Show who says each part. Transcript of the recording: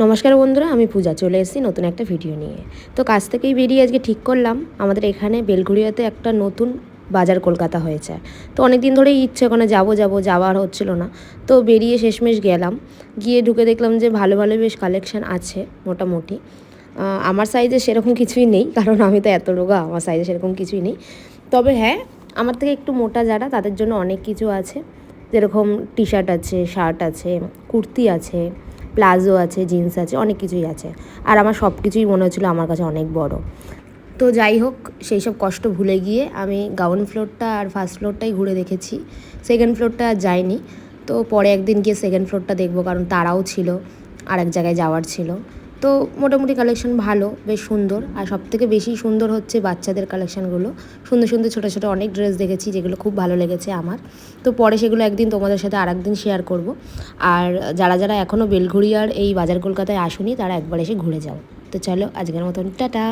Speaker 1: নমস্কার বন্ধুরা, আমি পূজা চলে এসেছি নতুন একটা ভিডিও নিয়ে। তো কাজ থেকেই বেরিয়ে আজকে ঠিক করলাম আমাদের এখানে বেলঘড়িয়াতে একটা নতুন বাজার কলকাতা হয়েছে। তো অনেক দিন ধরেই ইচ্ছে ওখানে যাওয়ার হচ্ছিল না। তো বেরিয়ে শেষমেশ গেলাম, গিয়ে ঢুকে দেখলাম যে ভালো ভালো বেশ কালেকশান আছে মোটামুটি। আমার সাইজে সেরকম কিছুই নেই, কারণ আমি তো এত রোগা, আমার সাইজে সেরকম কিছুই নেই। তবে হ্যাঁ, আমার থেকে একটু মোটা যারা তাদের জন্য অনেক কিছু আছে, যেরকম টি শার্ট আছে, শার্ট আছে, কুর্তি আছে, প্লাজো আছে, জিন্স আছে, অনেক কিছুই আছে। আর আমার সব কিছুই মনে হচ্ছিলো আমার কাছে অনেক বড়। তো যাই হোক, সেই সব কষ্ট ভুলে গিয়ে আমি গ্রাউন্ড ফ্লোরটা আর ফার্স্ট ফ্লোরটাই ঘুরে দেখেছি, সেকেন্ড ফ্লোরটা আর যাইনি। তো পরে একদিন গিয়ে সেকেন্ড ফ্লোরটা দেখবো, কারণ তারাও ছিল, আর এক জায়গায় যাওয়ার ছিল। তো মোটামুটি কালেকশন ভালো, বেশ সুন্দর। আর সবথেকে বেশি সুন্দর হচ্ছে বাচ্চাদের কালেকশানগুলো। সুন্দর সুন্দর ছোটো ছোটো অনেক ড্রেস দেখেছি, যেগুলো খুব ভালো লেগেছে আমার। তো পরে সেগুলো একদিন তোমাদের সাথে আর একদিন শেয়ার করব। আর যারা যারা এখনও বেলঘড়িয়ার এই বাজার কলকাতায় আসুনি, তারা একবার এসে ঘুরে যাও। তো চলো, আজকের মতন টাটা।